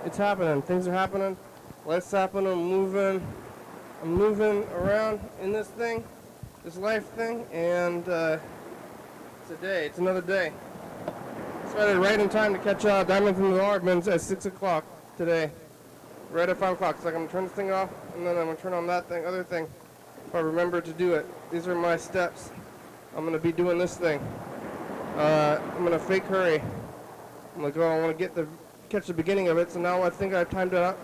It's happening. Things are happening. Life's happening. I'm moving around in this thing, this life thing, and it's a day. It's another day. Started right in time to catch Diamonds and the Aardmans at 6 o'clock today. Right at 5 o'clock. It's like I'm going to turn this thing off, and then I'm going to turn on that thing, other thing, if I remember to do it. These are my steps. I'm going to be doing this thing. I'm going to fake hurry. I'm like, oh, I want to catch the beginning of it, so now I think I've timed it up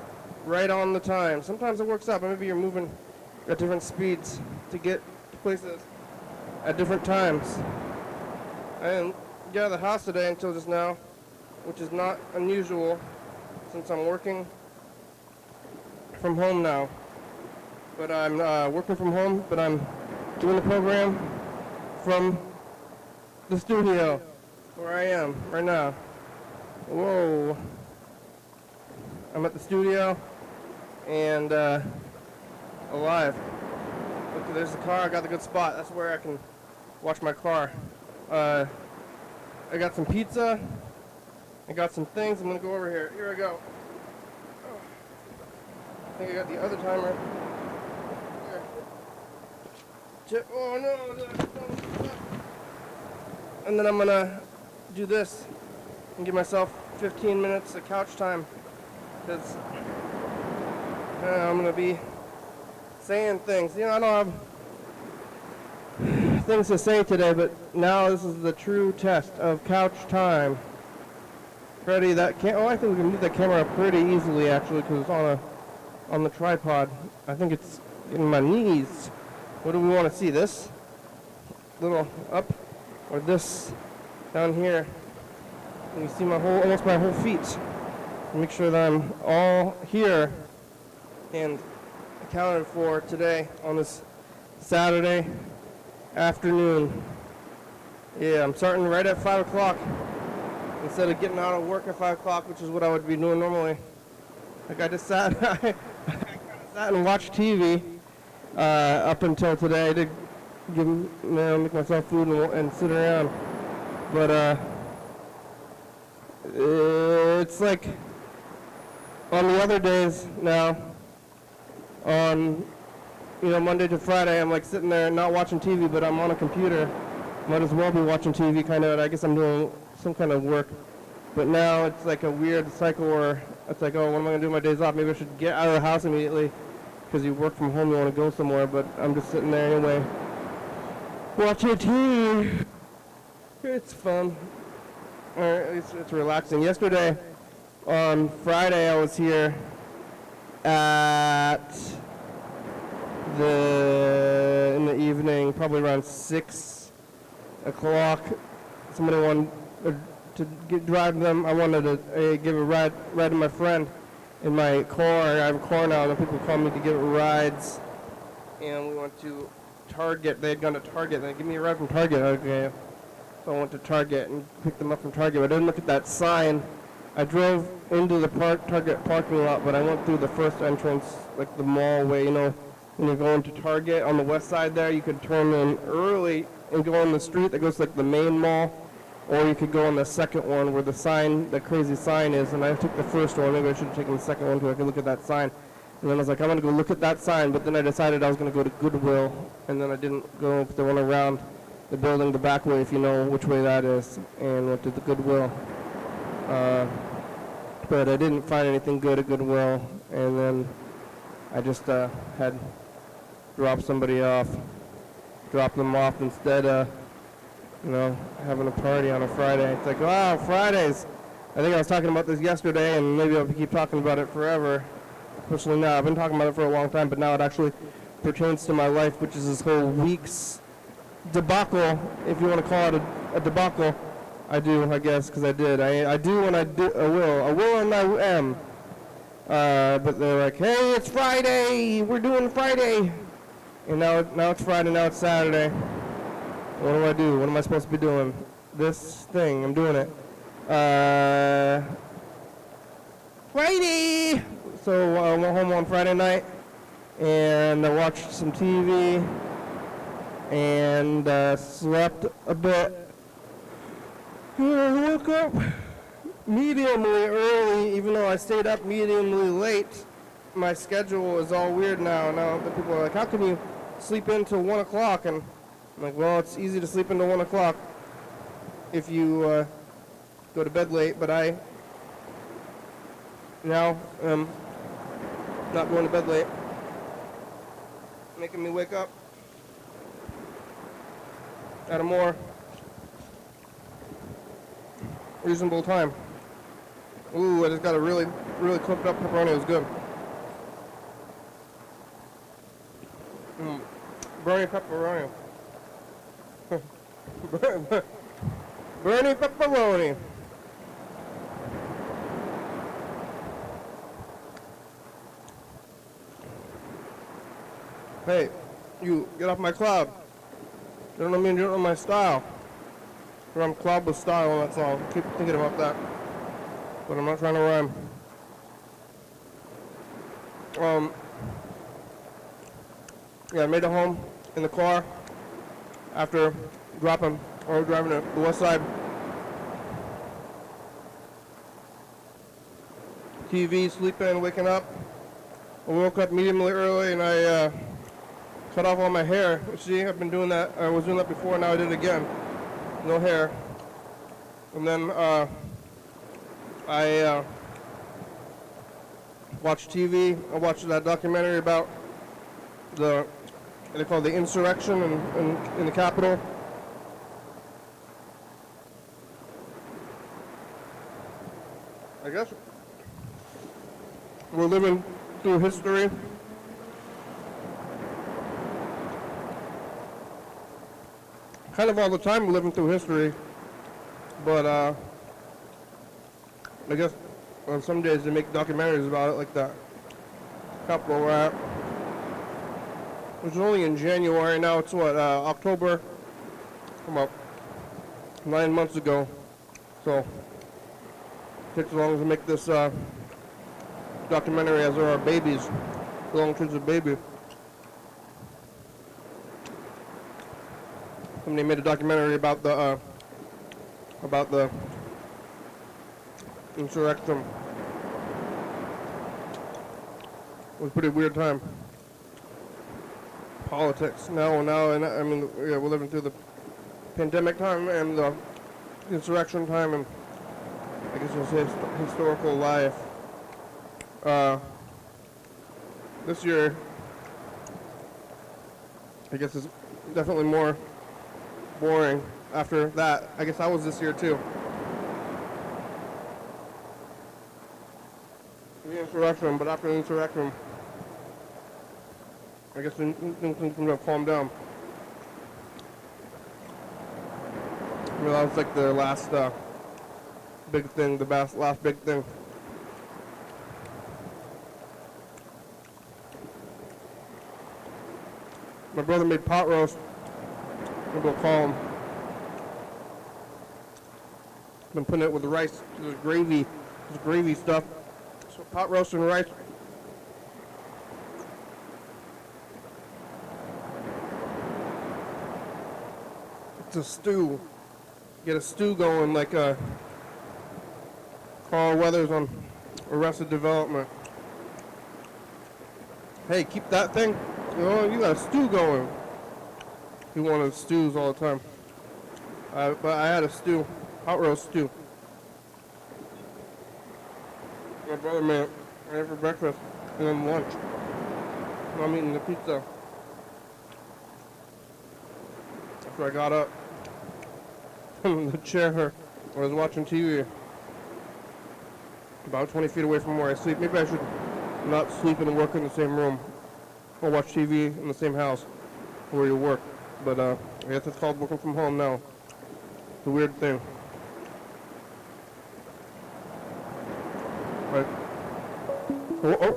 right on the time. Sometimes it works out, but maybe you're moving at different speeds to get to places at different times. I didn't get out of the house today until just now, which is not unusual since I'm working from home now. But I'm working from home, but I'm doing the program from the studio where I am right now. Whoa. I'm at the studio and alive. Look, there's the car. I got the good spot. That's where I can watch my car. I got some pizza. I got some things. I'm going to go over here. Here I go. I think I got the other timer. Here. Oh, no. And then I'm going to do this and give myself 15 minutes of couch time. Because I'm going to be saying things. You know, I don't have things to say today, but now this is the true test of couch time. Freddy, I think we can move that camera up pretty easily, actually, because it's on the tripod. I think it's in my knees. What do we want to see? This little up, or this down here? And you see almost my whole feet. Make sure that I'm all here and accounted for today on this Saturday afternoon. Yeah, I'm starting right at 5 o'clock instead of getting out of work at 5 o'clock, which is what I would be doing normally. Like I just sat, I kind of sat and watched TV up until today. I did make myself food and sit around, but it's like on the other days now, on Monday to Friday, I'm like sitting there not watching TV, but I'm on a computer. Might as well be watching TV, kind of. And I guess I'm doing some kind of work. But now it's like a weird cycle where it's like, oh, what am I going to do my days off? Maybe I should get out of the house immediately because you work from home, you want to go somewhere. But I'm just sitting there anyway, watching TV. It's fun. It's relaxing. Yesterday, on Friday, I was here in the evening, probably around 6 o'clock. Somebody wanted to drive them. I wanted to give a ride to my friend in my car. I have a car now, and people call me to give rides. And we went to Target. They had gone to Target. They give me a ride from Target. Okay. So I went to Target and picked them up from Target. But I didn't look at that sign. I drove into the Target parking lot, but I went through the first entrance, like the mall way. When you're going to Target on the west side there, you could turn in early and go on the street that goes to like the main mall, or you could go on the second one where the crazy sign is. And I took the first one. Maybe I should have taken the second one so I could look at that sign. And then I was like, I'm going to go look at that sign, but then I decided I was going to go to Goodwill, and then I didn't go the one around the building the back way, if you know which way that is, and went to the Goodwill. But I didn't find anything good at Goodwill, and then I just had dropped them off instead of, having a party on a Friday. It's like, wow, Fridays. I think I was talking about this yesterday, and maybe I'll keep talking about it forever. Especially now. I've been talking about it for a long time, but now it actually pertains to my life, which is this whole week's debacle, if you want to call it a debacle. I do, I guess, because I did. I do when I will. I will and I am. But they're like, hey, it's Friday. We're doing Friday. And now it's Friday, now it's Saturday. What do I do? What am I supposed to be doing? This thing. I'm doing it. Friday! So I went home on Friday night, and I watched some TV, and slept a bit. I woke up mediumly early, even though I stayed up mediumly late, my schedule is all weird now. Now the people are like, how can you sleep in till 1 o'clock? And I'm like, well, it's easy to sleep until 1 o'clock if you go to bed late, but I now am not going to bed late, making me wake up at a more reasonable time. Ooh, I just got a really cooked up pepperoni. It was good. Bernie pepperoni. Bernie pepperoni. Hey, you get off my cloud. You don't know me and you don't know my style. I'm cloud with style on that song. Keep thinking about that. But I'm not trying to rhyme. Yeah, I made it home in the car after driving to the west side. TV, sleeping, waking up. I woke up mediumly early and I cut off all my hair. See, I've been doing that. I was doing that before, now I did it again. No hair. And then I watched TV. I watched that documentary about they call it the insurrection in the Capitol. I guess we're living through history. Kind of all the time we're living through history, but I guess on some days they make documentaries about it, like that Capitol riot, which was only in January. Now it's what, October? About 9 months ago. So it takes as long to make this documentary as there are babies. As long as it's a baby. Somebody made a documentary about the insurrection. It was a pretty weird time. Politics now, and I mean, yeah, we're living through the pandemic time and the insurrection time, and I guess it's historical life. This year, I guess, is definitely more boring. After that, I guess I was this year too. The insurrection, but after the insurrection, I guess things seem to have calmed down. I mean, that was like the last big thing, the last big thing. My brother made pot roast. Maybe we'll call him. Been putting it with the rice, the gravy stuff. So pot roast and rice. It's a stew. Get a stew going like Carl Weathers on Arrested Development. Hey, keep that thing. You know, you got a stew going. He wanted stews all the time. But I had a stew, hot roast stew. My brother made it. I had it for breakfast and then lunch. And I'm eating the pizza. After I got up from the chair, I was watching TV. About 20 feet away from where I sleep. Maybe I should not sleep and work in the same room. Or watch TV in the same house where you work. But I guess it's called working from home now. It's a weird thing. Right. Oh.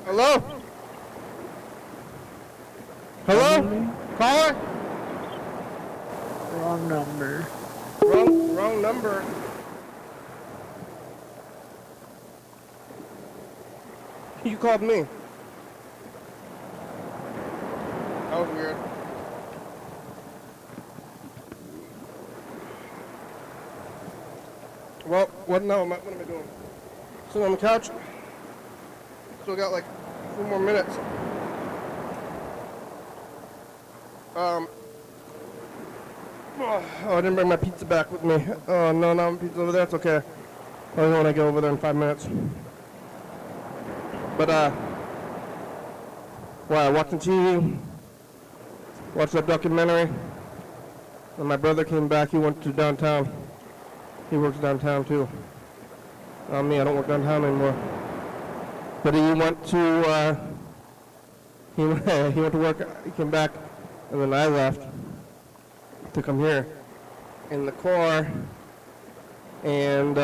Hello? Hello? Caller? Wrong number. Wrong wrong number. You called me. That was weird. Well, what now? What am I doing? Sitting on the couch. Still got like a few more minutes. Oh, I didn't bring my pizza back with me. Oh, no, my pizza over there. It's okay. I'll when I get over there in 5 minutes. But, watching TV, watched that documentary. And my brother came back. He went to downtown. He works downtown, too. Not me. I don't work downtown anymore. But he went to, he went to work. He came back, and then I left to come here in the car, and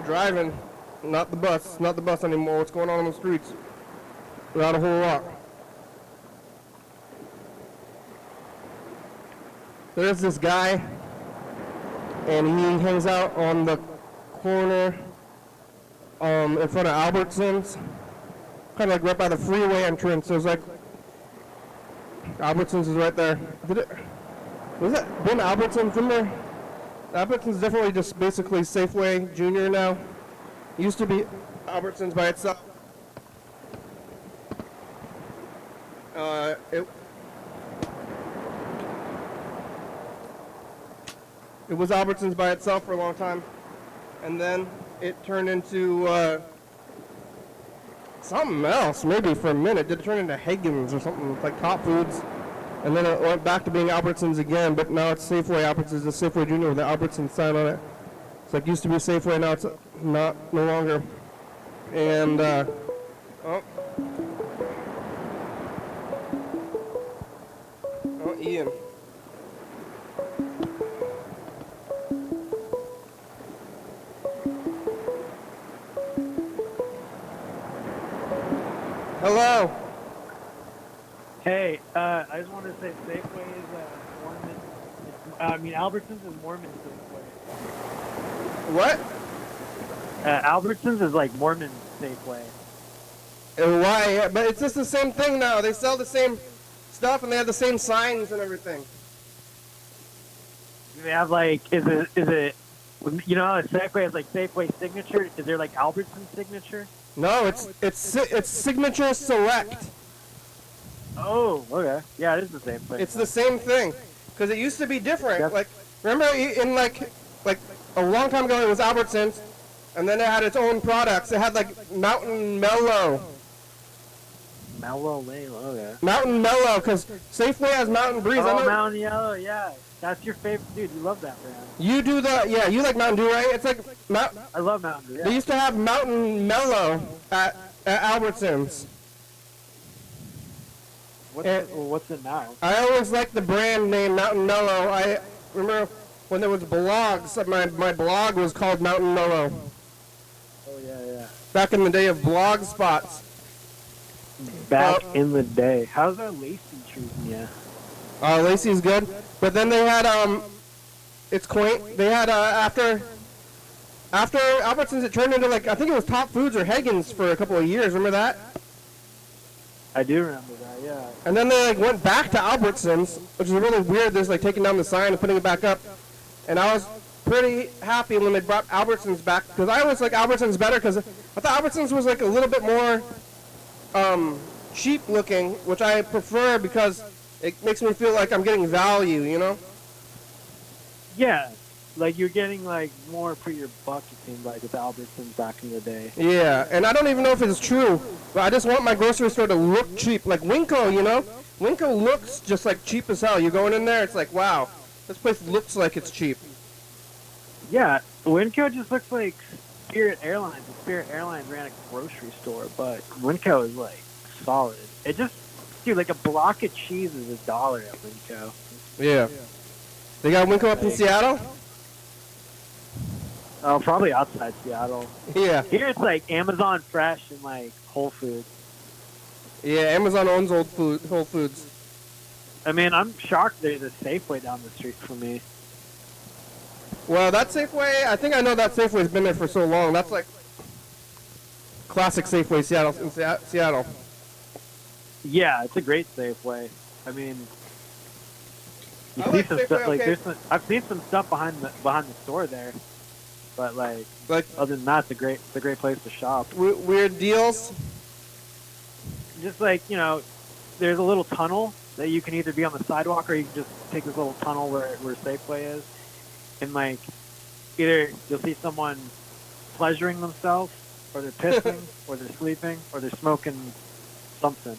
driving, not the bus anymore. What's going on the streets? Not a whole lot. There's this guy, and he hangs out on the corner in front of Albertsons, kind of like right by the freeway entrance. There's like Albertsons is right there. Was it been Albertsons in there? Albertsons definitely just basically Safeway Junior now. It used to be Albertsons by itself. It was Albertsons by itself for a long time, and then it turned into something else, maybe for a minute. Did it turn into Hagen's or something like Top Foods? And then it went back to being Albertsons again, but now it's Safeway. Albertsons is Safeway Junior with the Albertsons sign on it. It's like used to be Safeway, now it's no longer. And Ian. Hello. Hey, I just wanted to say Safeway is Mormon. Albertsons is Mormon Safeway. What? Albertsons is like Mormon Safeway. Why? Yeah, but it's just the same thing now. They sell the same stuff and they have the same signs and everything. They have like, is it? You know, how Safeway has like Safeway signature. Is there like Albertsons signature? No, it's Signature Select. Oh, okay. Yeah, it is the same thing. It's the same thing, because it used to be different. Yep. Like, remember in like a long time ago it was Albertsons, and then it had its own products. It had like Mountain Mellow. Okay. Mountain Mellow, because Safeway has Mountain Breeze. Oh, Mountain Yellow, yeah. That's your favorite, dude. You love that brand. You do you like Mountain Dew, right? It's like I love Mountain Dew. Yeah. They used to have Mountain Mellow at Albertsons. What's it now? I always liked the brand name Mountain Mellow. I remember when there was blogs. My blog was called Mountain Mellow. Oh yeah. Back in the day of blog spots. Back in the day. How's our Lacey treating you? Lacey's good. But then they had it's quaint. They had after Albertsons, it turned into like, I think it was Top Foods or Hagen's for a couple of years. Remember that? I do remember that, yeah. And then they like went back to Albertsons, which is really weird. They're like taking down the sign and putting it back up. And I was pretty happy when they brought Albertsons back, because I always like Albertsons better, because I thought Albertsons was like a little bit more cheap looking, which I prefer because it makes me feel like I'm getting value, you know? Yeah, like you're getting like more for your buck, it seemed like, with Albertsons back in the day. Yeah, and I don't even know if it's true, but I just want my grocery store to look cheap. Like Winco, you know? Winco looks just like cheap as hell. You're going in there, it's like, wow, this place looks like it's cheap. Yeah, Winco just looks like Spirit Airlines. Spirit Airlines ran a grocery store, but Winco is like solid. It just, dude, like a block of cheese is $1 at Winco. Yeah. They got Winco up in Seattle? Oh, probably outside Seattle. Yeah. Here it's like Amazon Fresh and like Whole Foods. Yeah, Amazon owns Whole Foods. I mean, I'm shocked there's a Safeway down the street from me. Well, that Safeway, I think I know that Safeway's been there for so long. That's like classic Safeway Seattle in Seattle. Yeah, it's a great Safeway. I mean, you I see like some Safeway, stuff like okay. I've seen some stuff behind the store there, but like other than that, it's a great place to shop. Weird deals. Just like there's a little tunnel that you can either be on the sidewalk or you can just take this little tunnel where Safeway is, and like either you'll see someone pleasuring themselves, or they're pissing, or they're sleeping, or they're smoking something.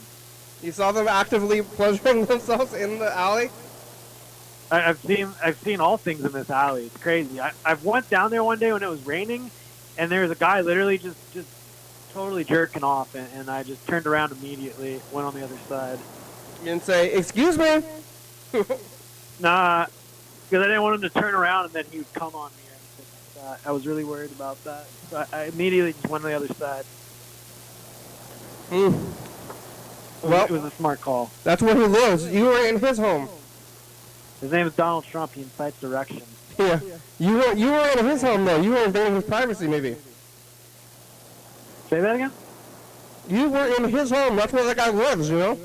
You saw them actively pleasuring themselves in the alley? I've seen all things in this alley. It's crazy. I went down there one day when it was raining, and there was a guy literally just totally jerking off, and I just turned around immediately, went on the other side. You didn't say, "Excuse me." Nah, because I didn't want him to turn around and then he would come on me or anything like that. I was really worried about that. So I immediately just went on the other side. Well, it was a smart call. That's where he lives. You were in his home. His name is Donald Trump. He incites directions. Yeah. You were in his home, though. You were invading his privacy, maybe. Say that again? You were in his home. That's where that guy lives, you know?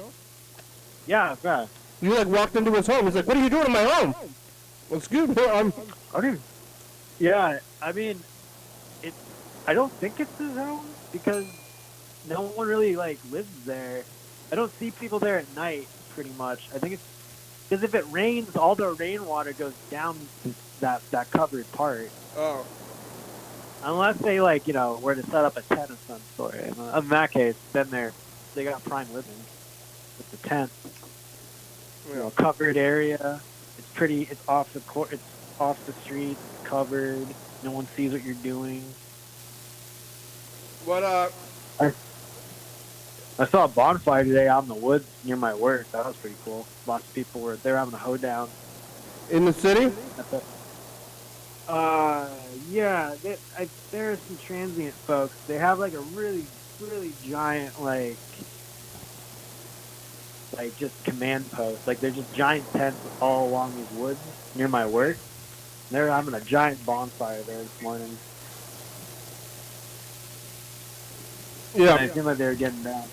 Yeah, yeah. You, like, walked into his home. He's like, "What are you doing in my home?" Well, excuse me, Okay. Yeah, I mean, I don't think it's his home because no one really, like, lives there. I don't see people there at night, pretty much. I think it's because if it rains, all the rainwater goes down that covered part. Oh. Unless they, like, were to set up a tent of some sort. In that case, then they got prime living with the tent. Covered area. It's off the court. It's off the street. It's covered. No one sees what you're doing. What, I saw a bonfire today out in the woods near my work. That was pretty cool. Lots of people were there having a hoedown. in the city? Yeah. There are some transient folks. They have like a really, really giant like just command post. Like they're just giant tents all along these woods near my work. They're having a giant bonfire there this morning. Yeah. And it seemed like they were getting down.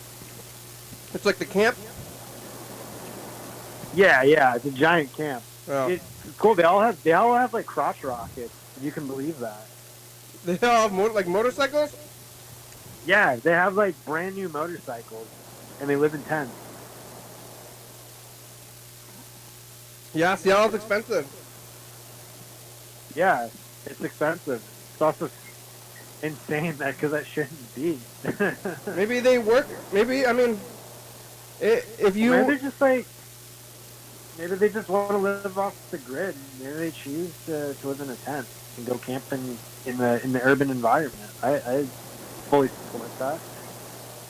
It's like the camp? Yeah, it's a giant camp. Oh. It's cool. They all have like crotch rockets. If you can believe that. They all have like motorcycles? Yeah, they have like brand new motorcycles, and they live in tents. Yeah, Seattle's expensive. Yeah, it's expensive. It's also insane because that shouldn't be. Maybe they work. Maybe, I mean, if you. Maybe they just want to live off the grid. Maybe they choose to live in a tent and go camping in the urban environment. I fully support that.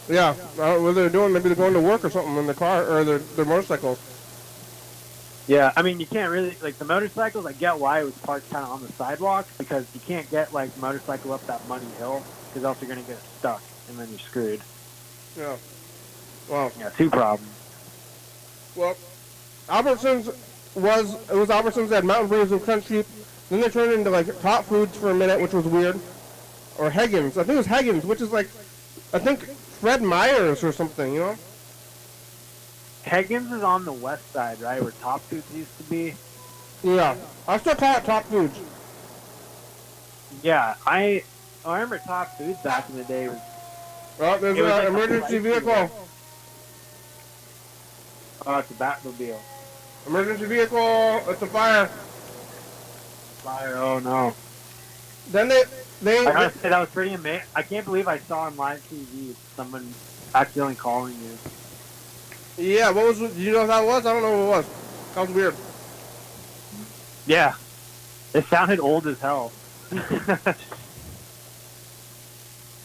Yeah, what they're doing, maybe they're going to work or something in the car or their motorcycles. Yeah, I mean, you can't really, like, the motorcycles, I get why it was parked kind of on the sidewalk, because you can't get, like, the motorcycle up that muddy hill, because else you're going to get stuck, and then you're screwed. Yeah. Wow. Yeah, two problems. Well, Albertsons was Albertsons that had mountain brews and crunch sheep. Then they turned it into, like, Top Foods for a minute, which was weird. Or Hagen's. I think it was Hagen's, which is, like, I think Fred Meyer's or something, you know? Higgins is on the west side, right, where Top Foods used to be? Yeah. I still call it Top Foods. Yeah, I remember Top Foods back in the day. Oh, there's an emergency vehicle. Oh, it's a Batmobile. Emergency vehicle. It's a fire. Fire, oh no. Then they I gotta say, that was pretty amazing. I can't believe I saw on live TV someone accidentally calling you. Yeah, do you know what that was? I don't know what it was. Sounds weird. Yeah. It sounded old as hell.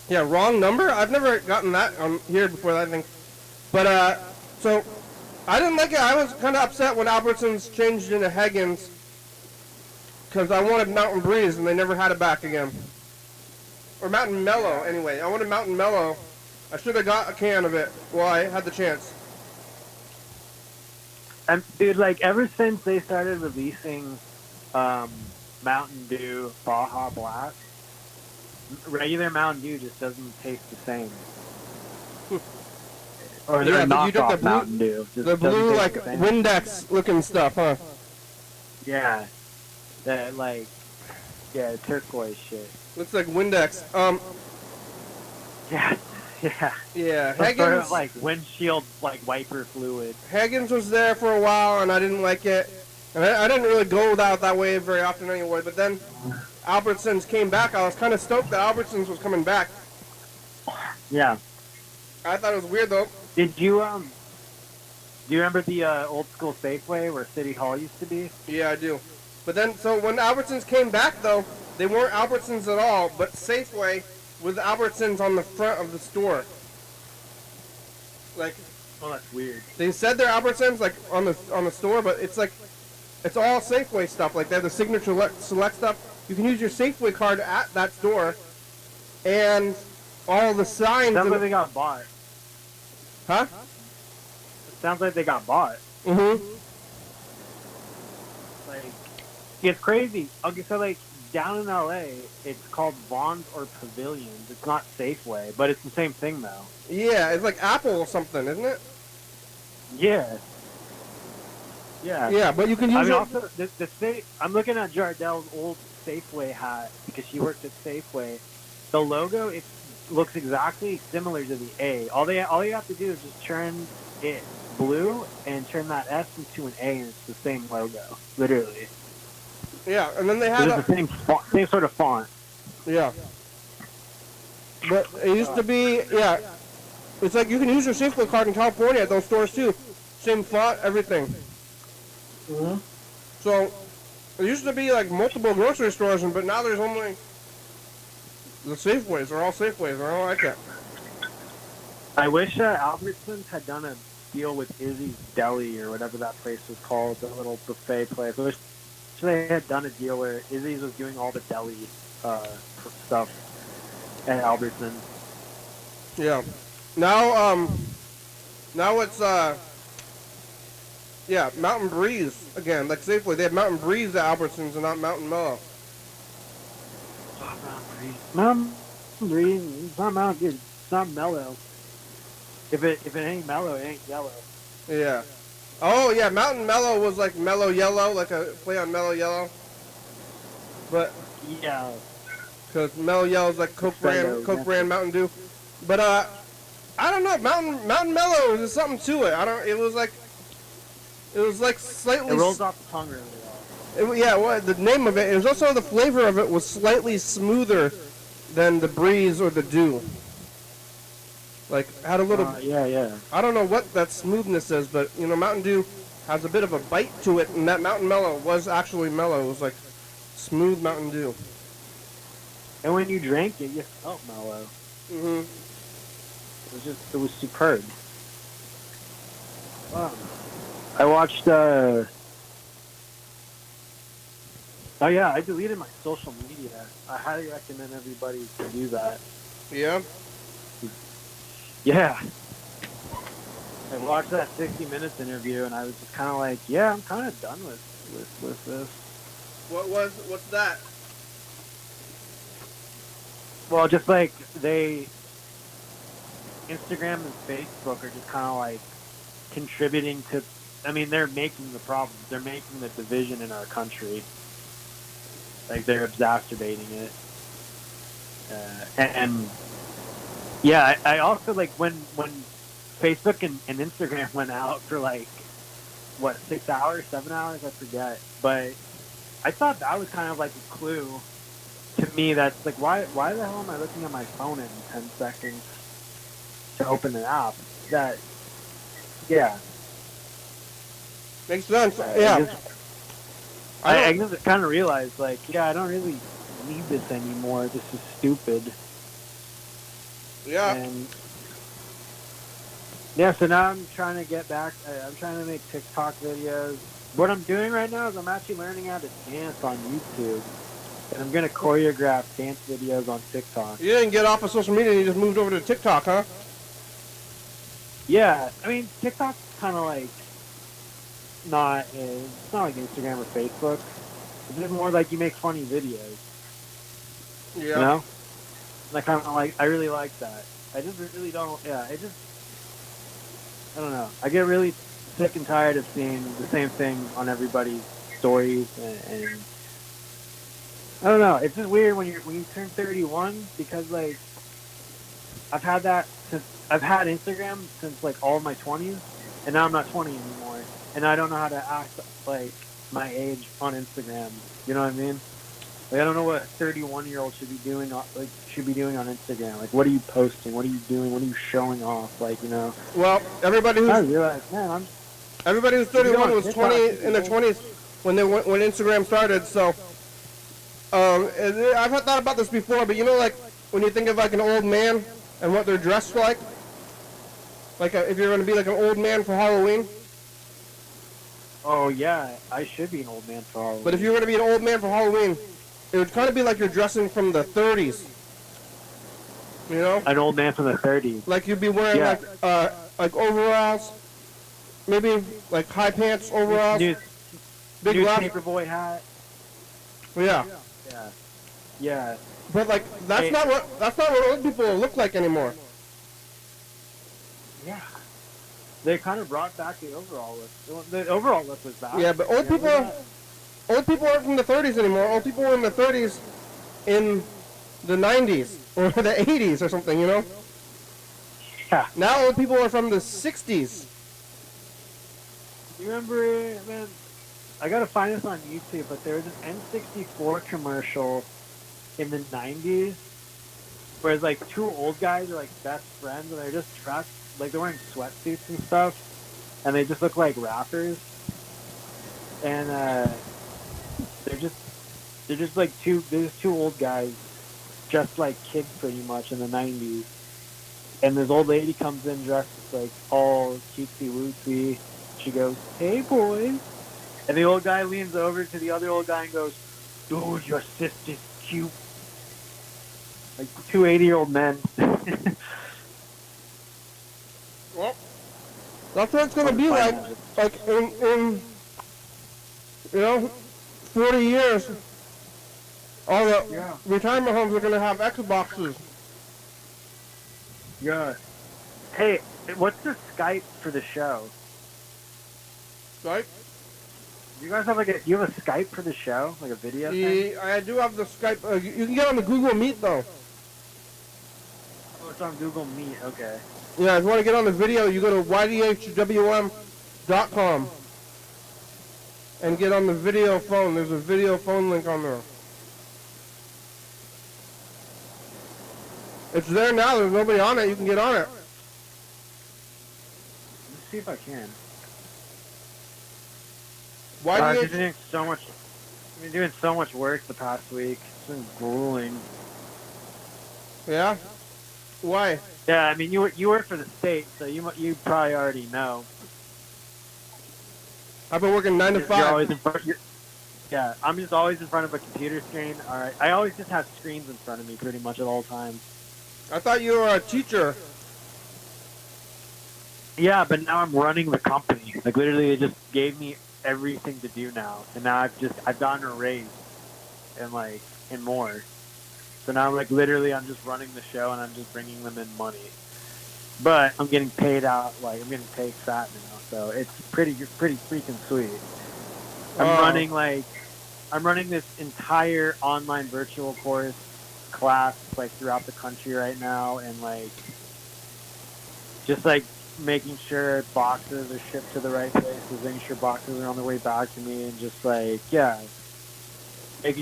Yeah, wrong number? I've never gotten that on here before, I think. But, so, I didn't like it. I was kind of upset when Albertsons changed into Hagen's because I wanted Mountain Breeze and they never had it back again. Or Mountain Mellow, anyway. I wanted Mountain Mellow. I should have got a can of it while I had the chance. And dude, like ever since they started releasing Mountain Dew Baja Blast. Regular Mountain Dew just doesn't taste the same. Or Yeah, they're but you took knockoff Mountain Dew. Just the doesn't blue, taste like, the same. Windex looking stuff, huh? Yeah. That, like, yeah, turquoise shit. Looks like Windex. Yeah. Yeah. Yeah, Some sort of, Hagen's, like, windshield, like, wiper fluid. Hagen's was there for a while, and I didn't like it. And I didn't really go that way very often anymore, but then Albertsons came back. I was kind of stoked that Albertsons was coming back. Yeah. I thought it was weird, though. Did you, do you remember the, old school Safeway where City Hall used to be? Yeah, I do. But then, so when Albertsons came back, though, they weren't Albertsons at all, but Safeway with Albertsons on the front of the store. Like, Oh, that's weird. they said they're Albertsons, like, on the store, but it's like, it's all Safeway stuff. Like, they have the signature select stuff. You can use your Safeway card at that store, and all the signs. Sounds like they got bought. Huh? It sounds like they got bought. Mm-hmm. Like, it's crazy. Okay, so, like, down in LA, it's called Vons or Pavilions. It's not Safeway, but it's the same thing, though. Yeah, it's like Apple or something, isn't it? Yeah. Yeah. Yeah, but you can use I mean, it. also, I'm looking at Jardell's old Safeway hat because she worked at Safeway. The logo, it looks exactly similar to the A. All you have to do is just turn it blue and turn that S into an A, and it's the same logo, literally. Yeah, and then they had It's the same sort of font. Yeah. But it used to be, yeah. It's like you can use your Safeway card in California at those stores too. Same font, everything. Mm-hmm. So it used to be like multiple grocery stores, but now there's only the Safeways. They're all Safeways. I don't like that. I wish Albertsons had done a deal with Izzy's Deli or whatever that place was called, the little buffet place. I wish they had done a deal where Izzy's was doing all the deli stuff at Albertsons. Yeah. Now it's yeah, Mountain Breeze again, like Safeway. They have Mountain Breeze at Albertsons and not Mountain Mellow. Mountain Breeze, it's not Mountain Breeze, it's not mellow. If it ain't mellow, it ain't yellow. Yeah. Oh yeah, Mountain Mellow was like Mellow Yellow, like a play on Mellow Yellow. But Yeah. because Mellow Yellow is like Coke brand Mountain Dew. But I don't know, Mountain Mellow is something to it. It was like slightly. It rolls off the tongue really well. Yeah, well, the name of it. It was also the flavor of it was slightly smoother than the Breeze or the Dew. Like had a little. Yeah. I don't know what that smoothness is, but you know, Mountain Dew has a bit of a bite to it, and that Mountain Mellow was actually mellow. It was like smooth Mountain Dew. And when you drank it, you felt mellow. Mhm. It was superb. Wow. I watched, oh yeah, I deleted my social media. I highly recommend everybody to do that. Yeah. Yeah. I watched that 60 Minutes interview and I was just kind of like, yeah, I'm kind of done with this. What's that? Well, just like Instagram and Facebook are just kind of like contributing to, I mean, they're making the problems. They're making the division in our country. Like, they're exacerbating it. And yeah, I also, like, when Facebook and Instagram went out for, like, 6 hours, 7 hours? I forget. But I thought that was kind of like a clue to me that's like, why the hell am I looking at my phone in 10 seconds to open an app? That, yeah. Makes sense. Yeah. I just kind of realized, like, yeah, I don't really need this anymore. This is stupid. Yeah. And yeah, so now I'm trying to get back. I'm trying to make TikTok videos. What I'm doing right now is I'm actually learning how to dance on YouTube. And I'm going to choreograph dance videos on TikTok. You didn't get off of social media and you just moved over to TikTok, huh? Yeah, I mean, TikTok's kind of like it's not like Instagram or Facebook. It's just more like you make funny videos. Yeah. You know? And I kind of like. I really like that. I just really don't. Yeah. I don't know. I get really sick and tired of seeing the same thing on everybody's stories, and I don't know. It's just weird when you turn 31 because like I've had Instagram since like all of my 20s, and now I'm not 20 anymore, and I don't know how to act like my age on Instagram. You know what I mean? Like I don't know what a 31-year-old should be doing on Instagram. Like what are you posting? What are you doing? What are you showing off? Like Well, everybody I who's realize, man, everybody who's 31 was 20 in their 20s when Instagram started. So, and I've thought about this before, but like when you think of like an old man and what they're dressed like if you're going to be like an old man for Halloween. Oh yeah, I should be an old man for Halloween. But if you were going to be an old man for Halloween, it would kind of be like you're dressing from the 30s. You know? An old man from the 30s. Like you'd be wearing like overalls, maybe like high pants overalls, big newspaper boy hat. Yeah. Yeah. Yeah. But like that's not what old people look like anymore. Yeah. They kind of brought back the overall look. The overall look was back. Yeah, but old people aren't from the 30s anymore. Old people were in the 30s in the 90s or the 80s or something, Yeah. Now old people are from the 60s. You remember, man, I gotta find this on YouTube, but there was an N64 commercial in the 90s where it's like two old guys are like best friends and they're just dressed, like they're wearing sweatsuits and stuff, and they just look like rappers. And they're just like two old guys dressed like kids pretty much in the 90s. And this old lady comes in dressed like all cutesy wootsy. She goes, "Hey boys," and the old guy leans over to the other old guy and goes, "Dude, your sister's cute." Like two 80-year-old men. Well, that's what it's gonna be like. Like in 40 years, all the retirement homes are gonna have Xboxes. Yeah. Hey, what's the Skype for the show? Skype? Do you guys have do you have a Skype for the show? Like a video thing? I do have the Skype. You can get on the Google Meet though. Oh, it's on Google Meet. Okay. Yeah, if you want to get on the video, you go to YDHWM.com and get on the video phone. There's a video phone link on there. It's there now. There's nobody on it. You can get on it. Let's see if I can. I've been doing so much work the past week. It's been grueling. Yeah? Why? Yeah, I mean, you work for the state, so you probably already know. I've been working 9 to 5. You're always in front. Yeah, I'm just always in front of a computer screen. All right, I always just have screens in front of me pretty much at all times. I thought you were a teacher. Yeah, but now I'm running the company. Like literally, they just gave me everything to do now, and now I've gotten a raise, and more. So now I'm just running the show, and I'm just bringing them in money. But I'm getting paid out, I'm getting paid fat now, so it's pretty freaking sweet. I'm running this entire online virtual course class throughout the country right now, and just making sure boxes are shipped to the right places, making sure boxes are on their way back to me, and just making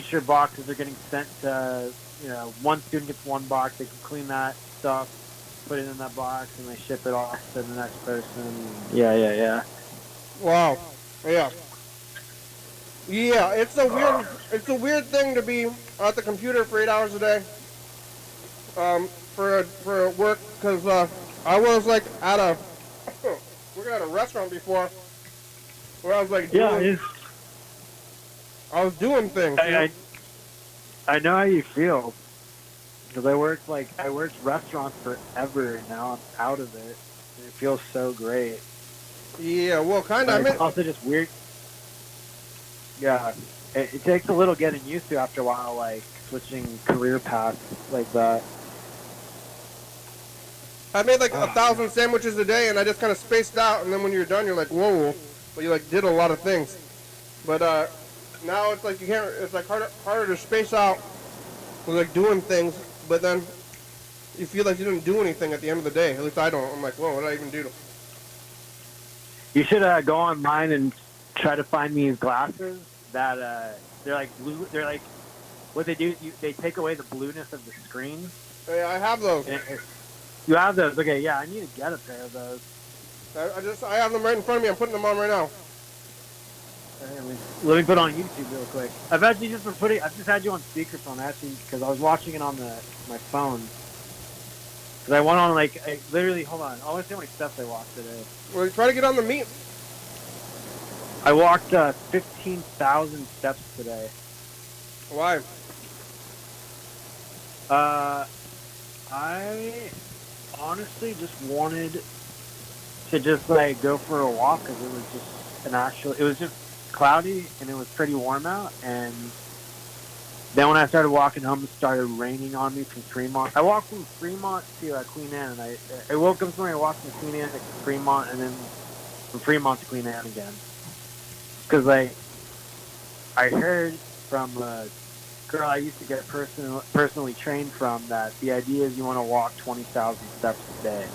sure boxes are getting sent to, one student gets one box, they can clean that stuff, put it in that box, and they ship it off to the next person. Yeah. Wow. Yeah. Yeah, it's a weird thing to be at the computer for 8 hours a day. For work, because I was working at a restaurant before, where I was I was doing things. I know how you feel, because I worked restaurants forever, and now I'm out of it. And it feels so great. Yeah, well, kind of. It's also just weird. Yeah, it takes a little getting used to after a while, like switching career paths like that. I made like 1,000 sandwiches a day, and I just kind of spaced out. And then when you're done, you're like, whoa, but you like did a lot of things. But now it's like you can't. It's like harder to space out with like doing things. But then you feel like you didn't do anything at the end of the day. At least I don't. I'm like, whoa, what did I even do? You should go online and try to find these glasses that they're like blue. They're like what they do. They take away the blueness of the screen. Hey, I have those. You have those? Okay, yeah. I need to get a pair of those. I have them right in front of me. I'm putting them on right now. Let me put on YouTube real quick. I've just had you on speakerphone actually because I was watching it on my phone. Because I went on literally, hold on. I want to see how many steps I walked today. Well, try to get on the meat. I walked 15,000 steps today. Why? I honestly just wanted to just go for a walk because it was just it was just cloudy and it was pretty warm out. And then when I started walking home, it started raining on me from Fremont. I walked from Fremont to Queen Anne, and I woke up this morning, I walked from Queen Anne to Fremont, and then from Fremont to Queen Anne again. Because I heard from a girl I used to get personally trained from that the idea is you want to walk 20,000 steps a day.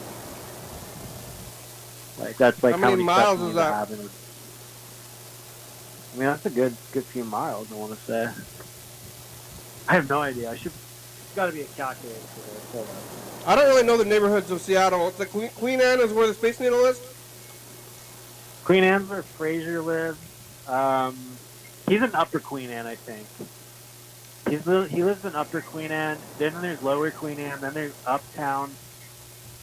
That's like how many miles steps is that? I mean, that's a good few miles, I want to say. I have no idea. It's got to be a calculator for this. I don't really know the neighborhoods of Seattle. It's like Queen Anne is where the Space Needle is? Queen Anne's where Fraser lives. He's in Upper Queen Anne, I think. He lives in Upper Queen Anne. Then there's Lower Queen Anne. Then there's Uptown.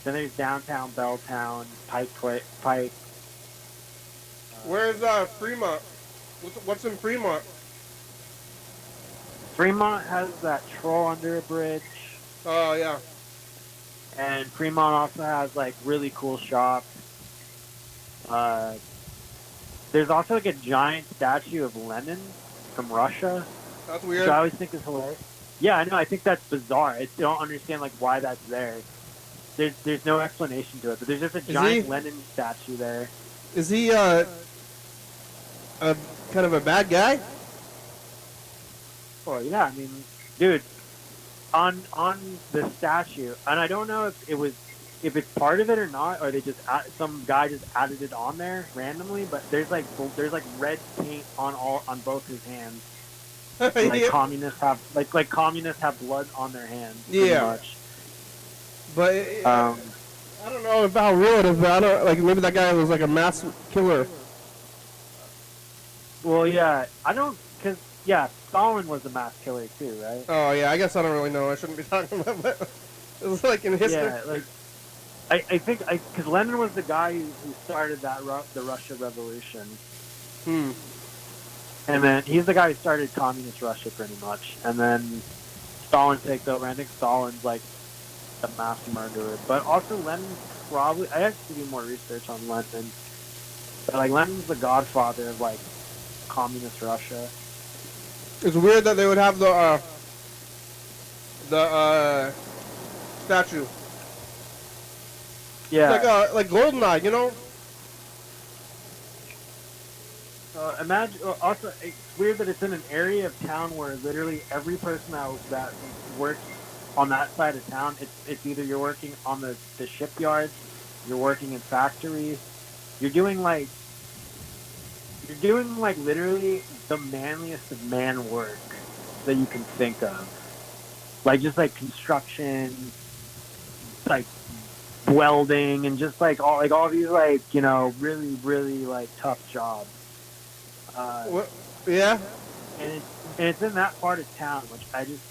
Then there's Downtown Belltown, Pike. Where's Fremont? What's in Fremont? Fremont has that troll under a bridge. Oh, yeah. And Fremont also has really cool shops. There's also a giant statue of Lenin from Russia. That's weird. Which I always think is hilarious. Yeah, I know. I think that's bizarre. I don't understand why that's there. There's no explanation to it, but there's just a giant Lenin statue there. Is he a kind of a bad guy? Oh yeah, I mean, dude, on the statue, and I don't know if it's part of it or not, or they just some guy just added it on there randomly. But there's red paint on both his hands. Yeah. Communists have blood on their hands. Yeah. Much. But I don't know about how real it is. But I don't maybe that guy was a mass killer. Well, yeah, I don't because Stalin was a mass killer too, right? Oh yeah, I guess I don't really know. I shouldn't be talking about that. It was in history. Yeah, I think because Lenin was the guy who started the Russia Revolution. And then he's the guy who started communist Russia pretty much. And then Stalin takes over. I think Stalin's a mass murderer. But also Lenin probably, I have to do more research on Lenin. But Lenin's the godfather of communist Russia. It's weird that they would have the statue. Yeah. It's like GoldenEye, you know? Imagine. Also, it's weird that it's in an area of town where literally every person that works on that side of town, it's either you're working on the shipyards, you're working in factories, you're doing literally the manliest of man work that you can think of, just construction, welding, and just all these really really tough jobs. Yeah. And it's in that part of town, which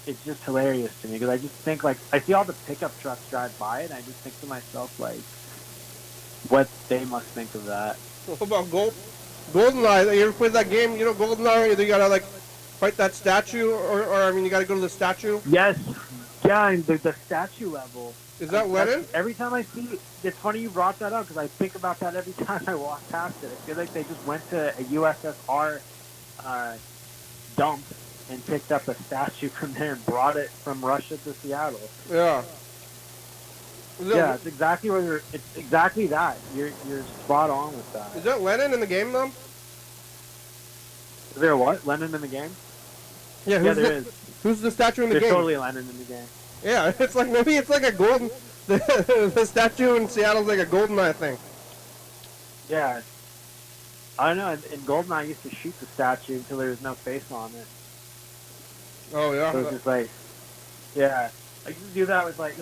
it's just hilarious to me because I just think I see all the pickup trucks drive by it, and I just think to myself what they must think of that. What about GoldenEye? You ever played that game? You know GoldenEye? You gotta fight that statue, or I mean, you gotta go to the statue. Yes. Yeah, the statue level. Is that Lenin? Every time I see it, it's funny you brought that up because I think about that every time I walk past it. I feel like they just went to a USSR dump and picked up a statue from there and brought it from Russia to Seattle. Yeah. Yeah, it's exactly what you're. It's exactly that. You're spot on with that. Is that Lenin in the game though? Is there what? Lenin in the game? Yeah, Yeah, there is. Who's the statue in the There's game? totally Lenin in the game. Yeah, it's like maybe it's like a golden. The statue in Seattle's like a GoldenEye thing. Yeah. I don't know. In GoldenEye, I used to shoot the statue until there was no face on it. Oh yeah. So it's just like, yeah. I used to do that with like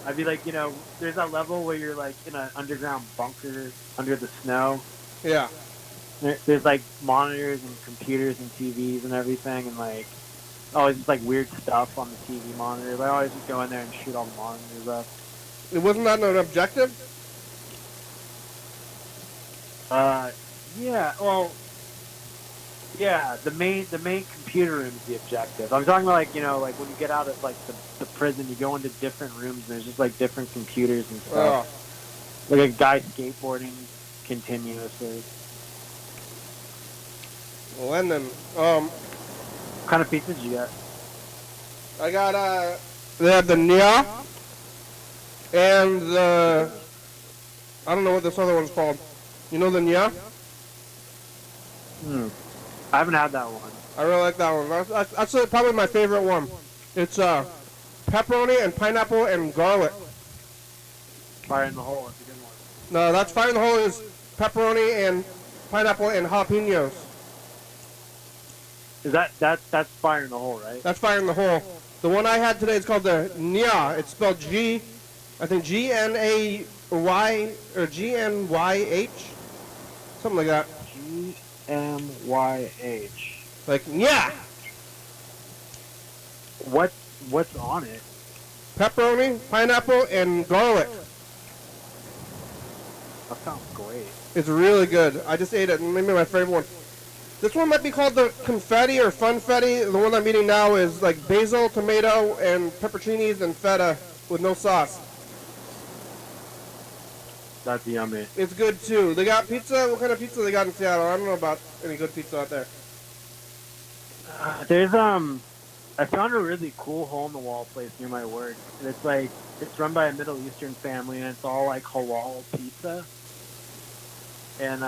I'd be like, there's that level where you're like in an underground bunker under the snow. Yeah. There's like monitors and computers and TVs and everything, and like always just like weird stuff on the TV monitors. I always just go in there and shoot all the monitors up. It wasn't that an objective? Yeah. Well, yeah. The main computer room is the objective. I'm talking about like like when you get out of like the prison, you go into different rooms and there's just like different computers and stuff. Oh. Like a guy skateboarding continuously. Lenin. What kind of pizza did you get? I got they have the Nya and the I don't know what this other one's called. You know the Nya? I haven't had that one. I really like that one. That's probably my favorite one. It's pepperoni and pineapple and garlic. Fire in the hole. That's a good one. No, that's Fire in the Hole is pepperoni and pineapple and jalapenos. Is that's Fire in the Hole, right? That's Fire in the Hole. The one I had today is called the Nya. It's spelled G, I think Gnay or GNYH, something like that. GMYH. Like Nya. What's on it? Pepperoni, pineapple, and garlic. That sounds great. It's really good. I just ate it. Maybe my favorite one. This one might be called the confetti or funfetti. The one I'm eating now is like basil, tomato, and pepperoncinis and feta with no sauce. That's yummy. It's good too. They got pizza. What kind of pizza they got in Seattle? I don't know about any good pizza out there. There's I found a really cool hole-in-the-wall place near my work. And it's run by a Middle Eastern family, and it's all like halal pizza. And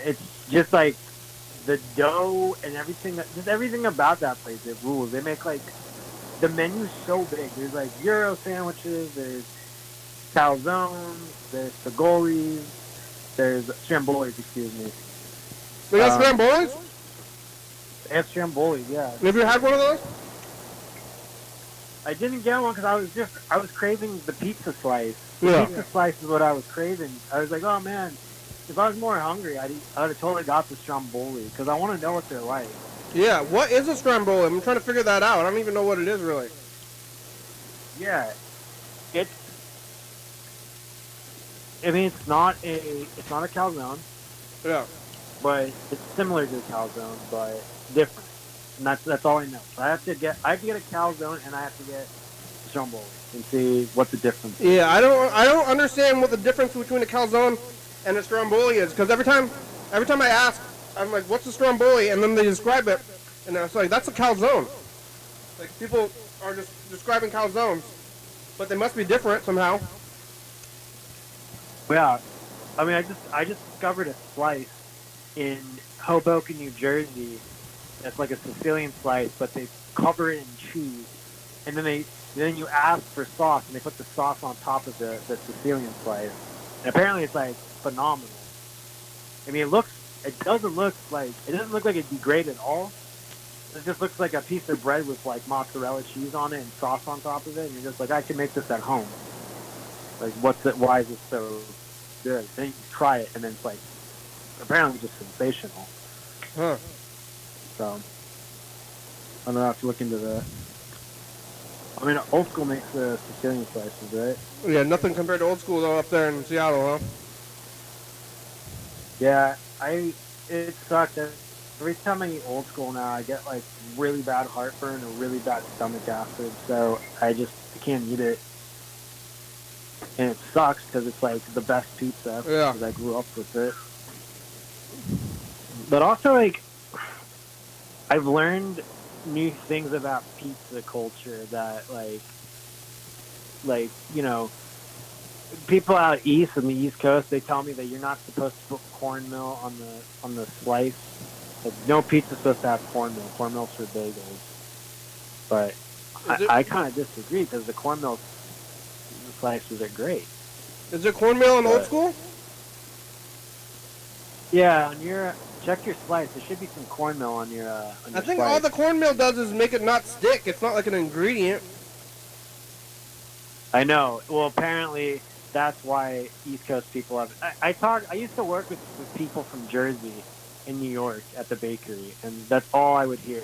it's just like the dough and everything, just everything about that place, it rules. They make like, the menu's so big. There's like gyro sandwiches, there's calzones, there's spagolis, there's strambolis, excuse me. They got strambolis? They have strambolis, yeah. Have you had one of those? I didn't get one because I was craving the pizza slice. Yeah. The pizza slice is what I was craving. I was like, oh man, if I was more hungry, I would have totally got the stromboli because I want to know what they're like. Yeah, what is a stromboli? I'm trying to figure that out. I don't even know what it is really. Yeah, it's not a calzone. Yeah. But it's similar to a calzone, but different. And that's all I know. So I have to get a calzone and I have to get stromboli and see what the difference is. Yeah, I don't understand what the difference between a calzone and a stromboli is, because every time I ask, I'm like, what's a stromboli? And then they describe it, and it's like, that's a calzone. Like, people are just describing calzones, but they must be different somehow. Yeah, I mean, I just discovered a slice in Hoboken, New Jersey. That's like a Sicilian slice, but they cover it in cheese, and then you ask for sauce, and they put the sauce on top of the Sicilian slice. And apparently, it's like phenomenal. I mean, it doesn't look like it degrades at all. It just looks like a piece of bread with like mozzarella cheese on it and sauce on top of it, and you're just like, I can make this at home. Like, why is it so good? Then you try it, and then it's like, apparently just sensational. Huh. So, I don't know, I have to look into that. I mean, Old School makes the Sicilian slices, right? Yeah, nothing compared to Old School though up there in Seattle, huh? Yeah, it sucks. Every time I eat Old School now, I get like really bad heartburn or really bad stomach acid, so I can't eat it. And it sucks because it's like the best pizza because I grew up with it. But also, like, I've learned new things about pizza culture that you know, people out east on the East Coast, they tell me that you're not supposed to put cornmeal on the slice. Like, no pizza's supposed to have cornmeal. Cornmeal's for bagels. But I kind of disagree because the cornmeal slices are great. Is there cornmeal in old school? Yeah, check your slice. There should be some cornmeal on your I think slice. all the cornmeal does is make it not stick. It's not like an ingredient. I know. Well, apparently that's why East Coast people have it. I used to work with people from Jersey in New York at the bakery, and that's all I would hear.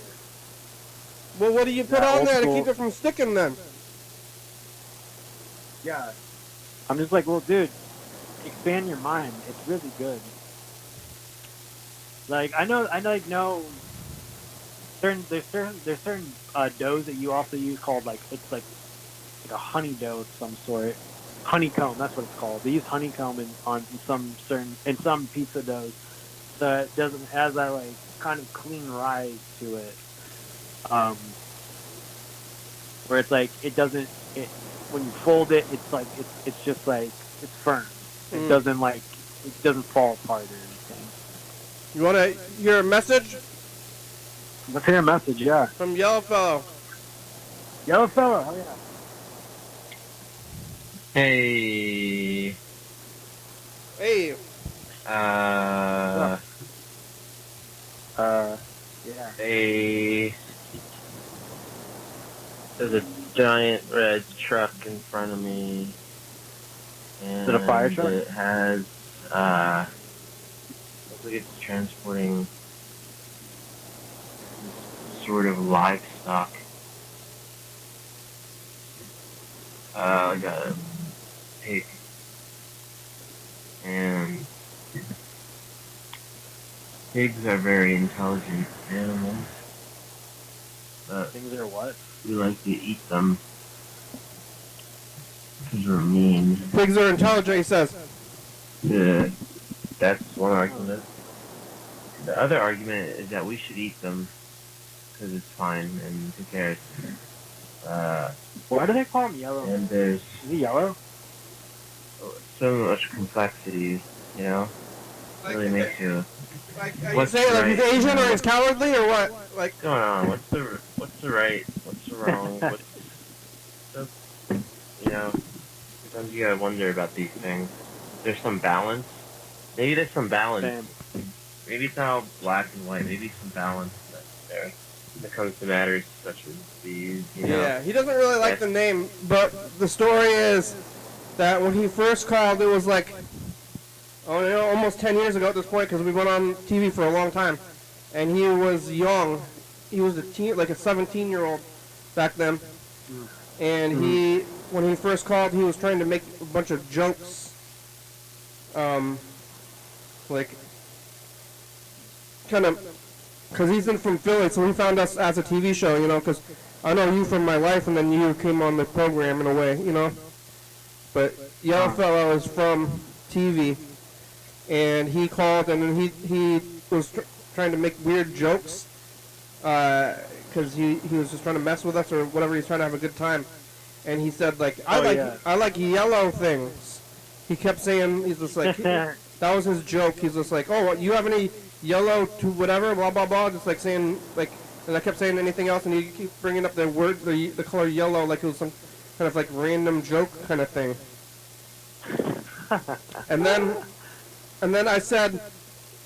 Well, what do you put on there to keep it from sticking then? Yeah. I'm just like, well, dude, expand your mind. It's really good. Like, I know, there's certain doughs that you also use called, like, it's like a honey dough of some sort. Honeycomb, that's what it's called. They use honeycomb in some pizza doughs, so it has that, like, kind of clean rise to it. Where it's like, when you fold it, it's like, it's just like, it's firm. It doesn't fall apart or anything. You want to hear a message? Let's hear a message, yeah. From Yellow Fellow. Yellow Fellow, oh yeah. Hey. Hey. Yeah. Hey. There's a giant red truck in front of me. And is it a fire truck? It has, looks like it's transporting sort of livestock. Like a pig. And pigs are very intelligent animals. But Things are what? we like to eat them because we're mean. Pigs are intelligent, he says. Yeah, that's one argument. The other argument is that we should eat them because it's fine and who cares. Why do they call them yellow? And there's Is he yellow? so much complexity, you know? It really makes you... Like, are you saying like he's Asian or he's cowardly or what? Like, what's going on? What's the right? What's the wrong? You know, sometimes you gotta wonder about these things. There's some balance. Maybe there's some balance. Same. Maybe it's not all black and white. Maybe some balance that's there when it comes to matters such as these, you know? yeah, he doesn't really like the name, but the story is that when he first called, it was like, almost 10 years ago at this point, because we went on TV for a long time, and he was young. He was a 17-year-old back then, and when he first called, he was trying to make a bunch of jokes, because he's from Philly, so he found us as a TV show, because I know you from my life, and then you came on the program in a way, But Yellow Fellow is from TV, and he called, and then he was trying to make weird jokes, because he was just trying to mess with us or whatever. He's trying to have a good time, and he said I like yellow things. He kept saying, he's just like that was his joke. He's just like, oh, you have any yellow to whatever, blah blah blah, just like saying like, and I kept saying anything else, and he keep bringing up the word, the color yellow, like it was some kind of like random joke kind of thing. and then I said,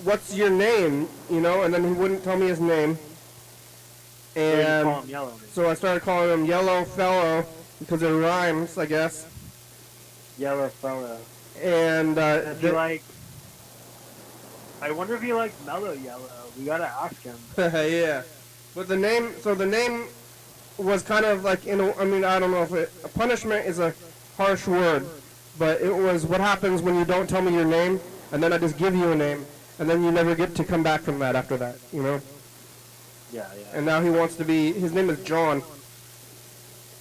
what's your name, and then he wouldn't tell me his name, and so I started calling him Yellow Fellow because it rhymes, I guess. Yellow Fellow. And I wonder if he likes Mellow Yellow. We gotta ask him. Yeah, but the name was kind of like, I don't know if a punishment is a harsh word, but it was what happens when you don't tell me your name, and then I just give you a name, and then you never get to come back from that after that, Yeah. And now he wants to be, his name is John.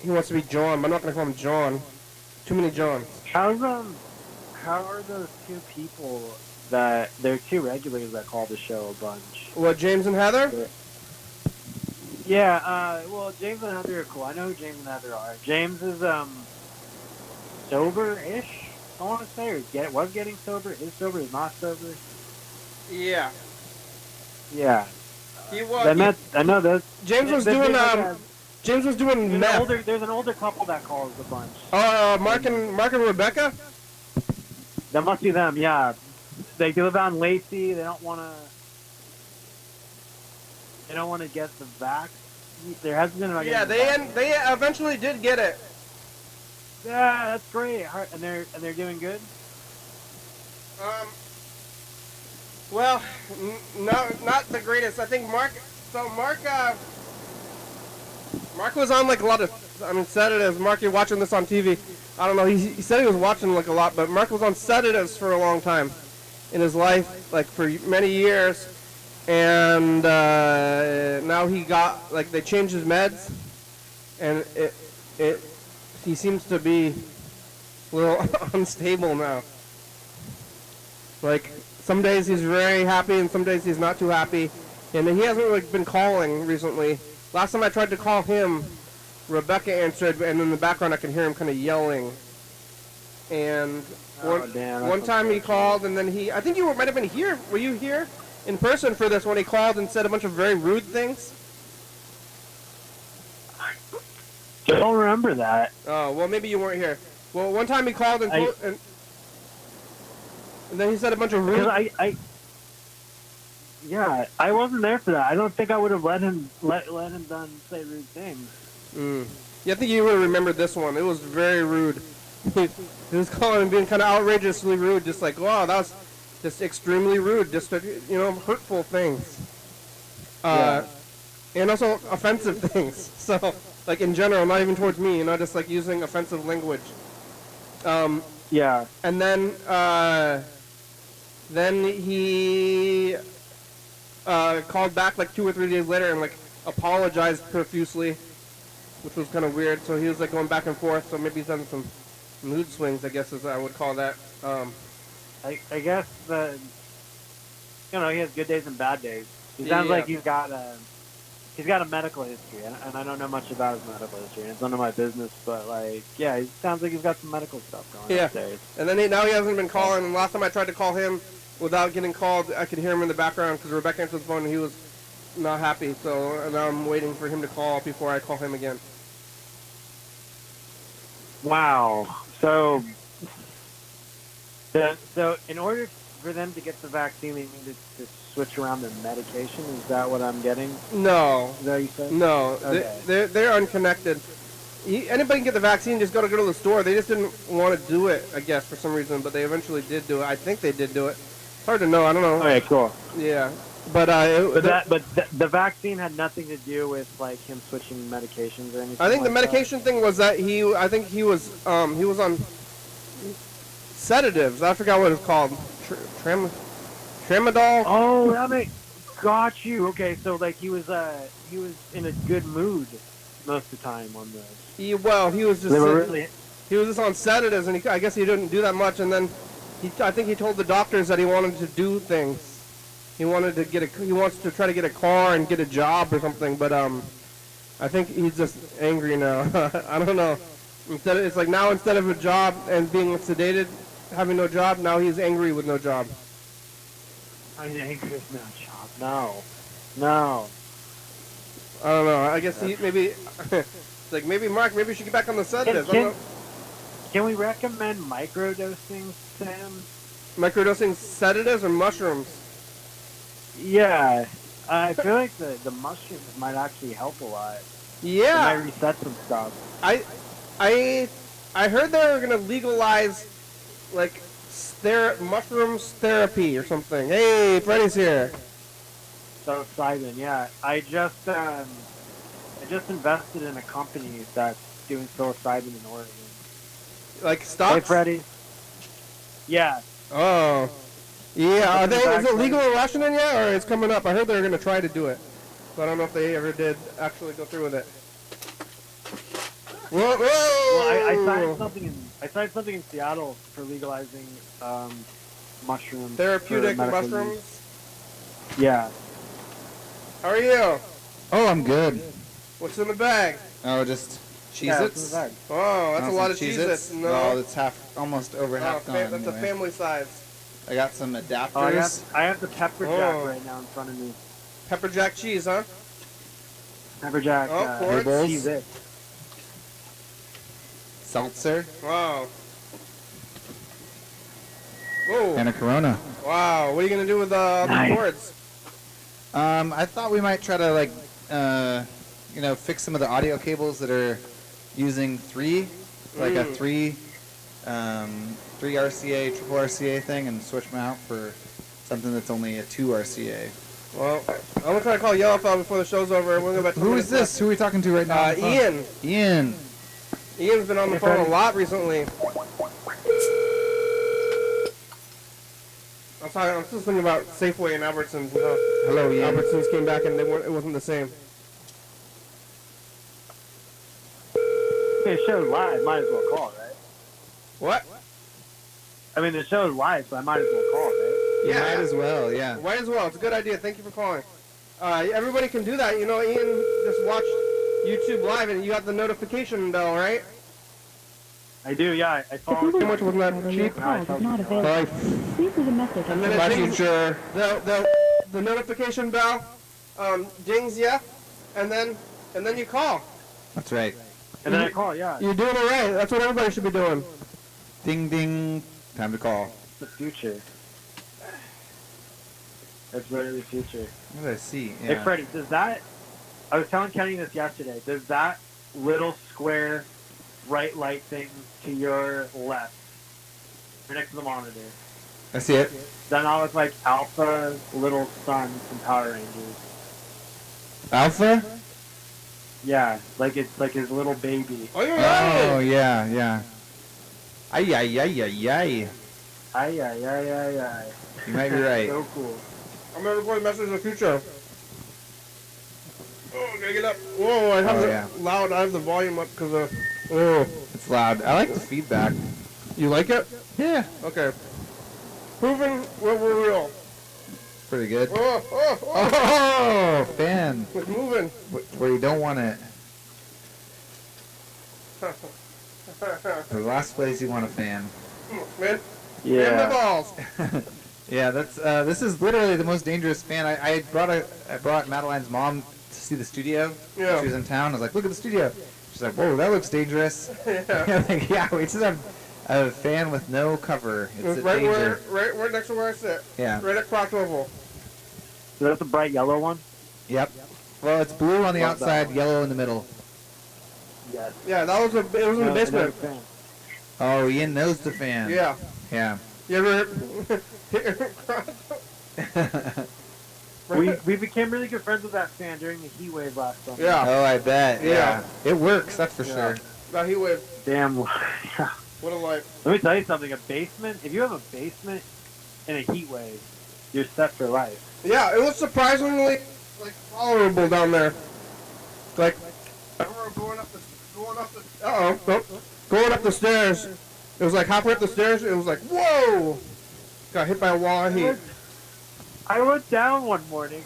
He wants to be John, but I'm not going to call him John. Too many Johns. How are those two people they're two regulars that call the show a bunch? What, James and Heather? Yeah, well, James and Heather are cool. I know who James and Heather are. James is, sober-ish, I want to say, or was getting sober, is sober, is not sober. Yeah. Yeah. He was. I know that. James was doing James was doing meth. There's an older couple that calls a bunch. Mark and Rebecca. That must be them. Yeah, they live out in Lacey. They don't want to. They don't want to get the vax. There hasn't been. Yeah, they eventually did get it. Yeah, that's great. And they're doing good. Well, no, not the greatest. I think Mark was on like a lot of, sedatives. Mark, you're watching this on TV. I don't know. He said he was watching like a lot, but Mark was on sedatives for a long time in his life, like for many years. And now he got, like, they changed his meds, and he seems to be a little unstable now. Like, some days he's very happy, and some days he's not too happy. And he hasn't really been calling recently. Last time I tried to call him, Rebecca answered, and in the background I could hear him kind of yelling. And one time he called, and then I think you might have been here. Were you here in person for this when he called and said a bunch of very rude things? I don't remember that. Oh, well, maybe you weren't here. Well, one time he called and then he said a bunch of rude... Yeah, I wasn't there for that. I don't think I would have let him say rude things. Yeah, I think you would have remembered this one. It was very rude. He was calling and being kind of outrageously rude, just like, wow, that was just extremely rude, just, hurtful things. And also offensive things. So, like, in general, not even towards me, just like using offensive language. Yeah. And then he called back like 2 or 3 days later and like apologized profusely, which was kind of weird. So he was like going back and forth. So maybe he's having some mood swings, I guess, as I would call that. I guess he has good days and bad days. He sounds like he's got a medical history, and I don't know much about his medical history. It's none of my business, but he sounds like he's got some medical stuff going on. Yeah, and then now he hasn't been calling. And last time I tried to call him without getting called, I could hear him in the background because Rebecca answered the phone and he was not happy. So now I'm waiting for him to call before I call him again. Wow. So in order for them to get the vaccine, they need to switch around their medication. Is that what I'm getting? No. Is that what you said? No. Okay. They're unconnected. Anybody can get the vaccine, just got to go to the store. They just didn't want to do it, I guess, for some reason, but they eventually did do it. I think they did do it. It's hard to know. I don't know. Okay, cool. Yeah. But the vaccine had nothing to do with him switching medications or anything. I think the medication thing was that he was on sedatives. I forgot what it's called. Tramadol. Oh, got you. Okay, so he was in a good mood most of the time on this. He was just on sedatives, and I guess he didn't do that much. And then I think he told the doctors that he wanted to do things. He wants to try to get a car and get a job or something. But I think he's just angry now. I don't know. Instead of a job and being sedated, having no job, now he's angry with no job. I'm angry with no job. No. I don't know. I guess maybe maybe Mark, maybe you should get back on the sedatives. Can we recommend microdosing, Sam? Microdosing sedatives or mushrooms? Yeah, I feel like the mushrooms might actually help a lot. Yeah. It might reset some stuff. I heard they were gonna legalize mushrooms therapy or something. Hey, Freddy's here. So exciting, yeah. I just invested in a company that's doing psilocybin in Oregon. Like stocks? Hey, Freddy. Yeah. Oh. Yeah. Is it legal in Washington yet, or it's coming up? I heard they were going to try to do it, but I don't know if they ever did actually go through with it. Whoa! Well, I signed something in Seattle for legalizing mushrooms. Therapeutic mushrooms. Yeah. How are you? Oh, I'm good. What's in the bag? Oh, just Yeah, it's in the Cheez-Its? bag. Oh, that's a Want lot some of Cheez-Its. No. Well, it's almost over half gone That's a anyway. family size. I got some Oh, adapters. I have the pepper jack Oh. right now in front of me. Pepper jack cheese, huh? Pepper jack. Oh, quarts. Bubbles. Cheez-It. Seltzer, Wow. Whoa. and a Corona. Wow. What are you going to do with the Nice. cords? I thought we might try to fix some of the audio cables that are using three, like a three RCA, triple RCA thing, and switch them out for something that's only a 2 RCA. Well, I'm going to try to call Yellowfell before the show's over. We're going to go back to Who is this? Who are we talking to right now? on the phone? Ian. Ian. Ian's been on the Hey, phone a Freddy. lot recently. I'm still thinking about Safeway and Albertsons. Hello, Ian. Albertsons came back and it wasn't the same. Okay, the show's live. Might as well call, right? What? I mean, the show's live, so I might as well call, right? You might as well, yeah. Might as well. It's a good idea. Thank you for calling. Everybody can do that. You know, Ian just watched YouTube Live and you got the notification bell, right? I do, yeah. I followed. How much wasn't that cheap? No, I Call is not available. Bye. Please leave a message And after then My it dings, future. the notification bell dings ya, and then you call. That's right. And then I call, yeah. You're doing it right. That's what everybody should be doing. Ding, ding. Time to call. The future. That's really the future. What did I see? Hey, Freddy, does that... I was telling Kenny this yesterday. Does that little square bright light thing to your left, right next to the monitor, I see it. does that not look like Alpha's little son from Power Rangers? Alpha? Yeah, like it's like his little baby. Oh, you're Oh, right. yeah. Ay, ay, ay, ay, ay. Ay, ay, ay, ay, ay. You might be right. So cool. I'm gonna record a message in the future. Oh, gotta get up. Whoa, I have Oh, the yeah. loud. I have the volume up because of. Oh, It's loud. I like the feedback. you like it? Yeah. Okay. Proving we're real. Pretty good. Oh, oh, oh. Oh, fan. It's moving. Where you don't want it. The last place you want a fan. Man, man, the Yeah. balls. Yeah, that's this is literally the most dangerous fan. I brought Madeline's mom to see the studio. Yeah. She was in town. I was like, look at the studio. She's like, whoa, that looks dangerous. Yeah. I'm like, yeah, we just have a fan with no cover. It's a right danger. right next to where I sit. Yeah. Right at Croc Oval. So that's the bright yellow one? Yep. Well, it's blue on the Love that outside, one. yellow in the middle. Yes. Yeah, it was in the basement. Oh, Ian knows the fan. Yeah. Yeah. You ever hit your Croc? We became really good friends with that fan during the heat wave last summer. Yeah. Oh, I bet. Yeah. Yeah. It works, that's for Yeah. sure. That heat wave. Damn. What a life. Let me tell you something. A basement, if you have a basement in a heat wave, you're set for life. Yeah, it was surprisingly tolerable down there. Like, I remember going up the stairs. It was like halfway up the stairs. It was like, whoa! Got hit by a wall of heat. I went down one morning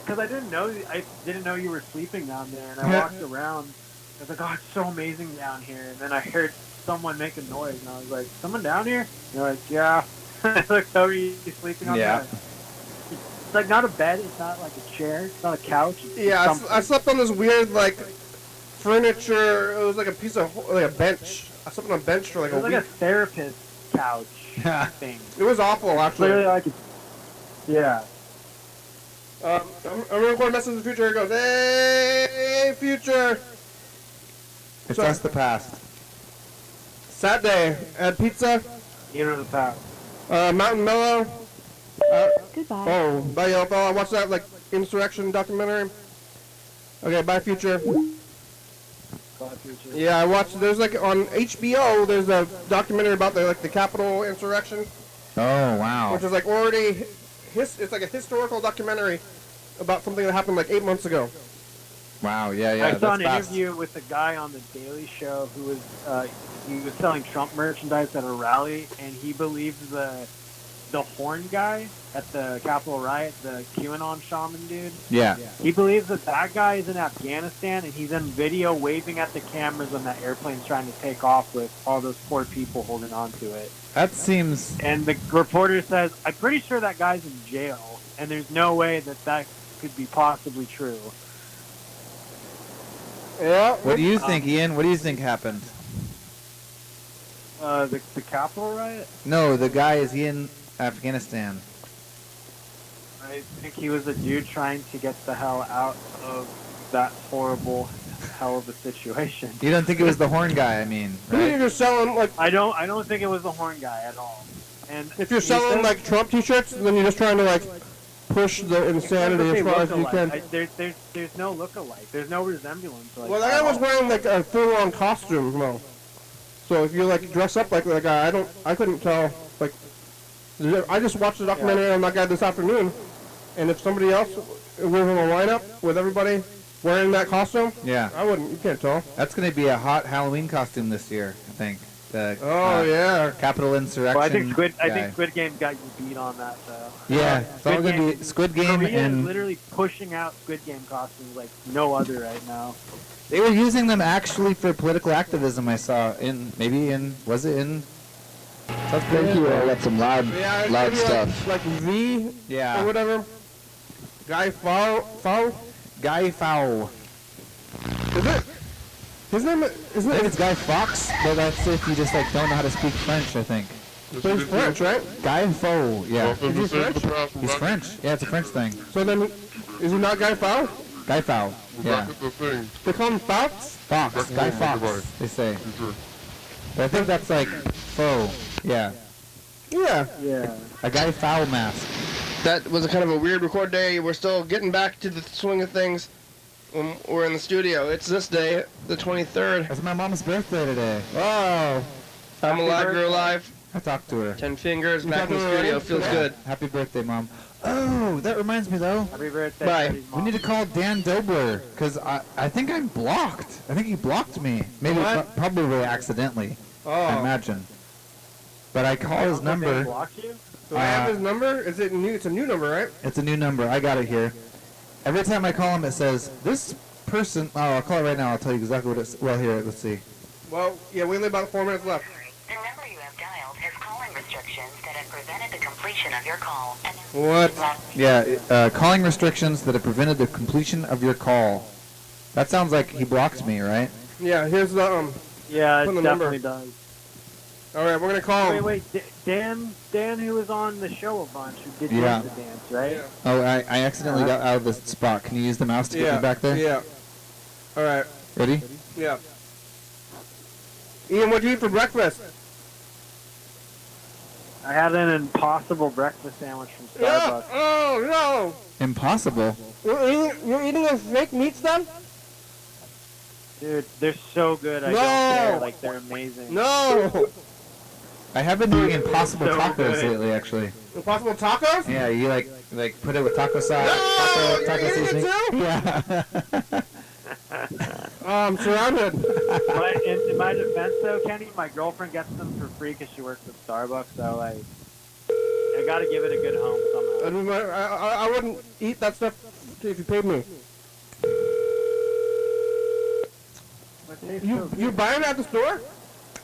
because I didn't know you were sleeping down there, and I walked around. I was like, "Oh, it's so amazing down here." And then I heard someone make a noise, and I was like, "Someone down here?" And they're like, "Yeah." I was like, "How are you sleeping on Yeah. that?" It's like not a bed. It's not like a chair. It's not a couch. It's Yeah, something. I slept on this weird furniture. It was like a piece of a bench. I slept on a bench for like It a was week. like a therapist couch thing. It was awful, actually. Literally like, yeah. I'm gonna record a message in the future. It goes, "Hey, future." It's So- us the past. Saturday, had pizza, You know the past. Mountain Mellow. Goodbye. Oh, bye, y'all. I watched that insurrection documentary. Okay, bye, future. Yeah, I watched. There's on HBO. There's a documentary about the Capitol insurrection, Oh, wow. which is already. It's like a historical documentary about something that happened 8 months ago. Wow, yeah. I saw an that's fast. interview with a guy on the Daily Show who was he was selling Trump merchandise at a rally, and he believes the the horn guy at the Capitol riot, the QAnon shaman dude. Yeah. He believes that that guy is in Afghanistan, and he's in video waving at the cameras when that airplane's trying to take off with all those poor people holding on to it. That seems. And the reporter says, I'm pretty sure that guy's in jail, and there's no way that that could be possibly true. Yeah. What do you think, Ian? What do you think happened? The Capitol riot? No, the guy, is he in Afghanistan? I think he was a dude trying to get the hell out of that horrible hell of a situation. You don't think it was the horn guy, I mean, right? You're selling like I don't think it was the horn guy at all. And if you're selling like Trump T-shirts, then you're just trying to like push the insanity as far as you can. There's no look-alike. There's no resemblance. Like, Well, that guy was wearing like a full-on costume, though. So if you like dress up like that guy, I couldn't tell. Like, I just watched the documentary on that guy this afternoon, and if somebody else was in a lineup with everybody wearing that costume, Yeah. I wouldn't. You can't tell. That's going to be a hot Halloween costume this year, I think. The, Yeah. Capitol Insurrection. Well, I think guy. Squid Game got you beat on that. Yeah, it's all going to be Squid Game Korea is and literally pushing out Squid Game costumes like no other right now. they were using them actually for political activism. I saw was it in South Korea? Thank you. I got some loud Maybe stuff. Like V Yeah. or whatever. Guy Fowl. Guy Fowl. Is it? His name I think it's Guy Fox, but that's if you just like don't know how to speak French, I think. So he's French, right? Guy Fowl, yeah. Is he French? He's French. Yeah, it's a French thing. So then, is he not Guy Fowl? Guy Fowl. Yeah. They call him Fox? Fox. Guy Fox, they say. But I think that's like faux. Yeah. Yeah. Yeah. A Guy Fowl mask. That was a kind of a weird record day. We're still getting back to the swing of things when we're in the studio. It's this day, the 23rd. That's my mom's birthday today. Oh. I'm alive, you're alive. I talked to her. 10 fingers, You back in the talked to her studio. already? Feels Yeah. good. Happy birthday, Mom. Oh, that reminds me though. Happy birthday. Bye. Freddy's We mom. need to call Dan Dobler, because I think I'm blocked. I think he blocked me. Maybe What? probably accidentally, I Oh. imagine. But I call his They number. block you? Do I have his number? Is it new? It's a new number, right? It's a new number. I got it here. Every time I call him, it says, this person... Oh, I'll call it right now. I'll tell you exactly what it's... Well, here, let's see. Well, yeah, we only about 4 minutes left. The number you have dialed has calling restrictions that have prevented the completion of your call. What? Yeah, calling restrictions that have prevented the completion of your call. That sounds like he blocked me, right? Yeah, here's the, Yeah, Put it the number. definitely does. Alright, we're gonna call him. Wait, Dan, who was on the show a bunch, who did Yeah. the dance, right? Yeah. Oh, I accidentally got out of the spot. Can you use the mouse to get me back there? Yeah. Alright, Ready? yeah. Ian, what'd you eat for breakfast? I had an impossible breakfast sandwich from Yeah. Starbucks. Oh, Impossible. no! You're eating a fake meat stuff? Dude, they're so good. I No. don't care. Like, they're amazing. No! I have been doing impossible So tacos good. lately, actually. Impossible tacos? Yeah, you like put it with taco sauce. No! taco You're eating it seasoning. too? Yeah. I'm surrounded. But in my defense, though, Kenny, my girlfriend gets them for free because she works at Starbucks. So, like, I gotta give it a good home somehow. I wouldn't eat that stuff if you paid me. You buying it at the store?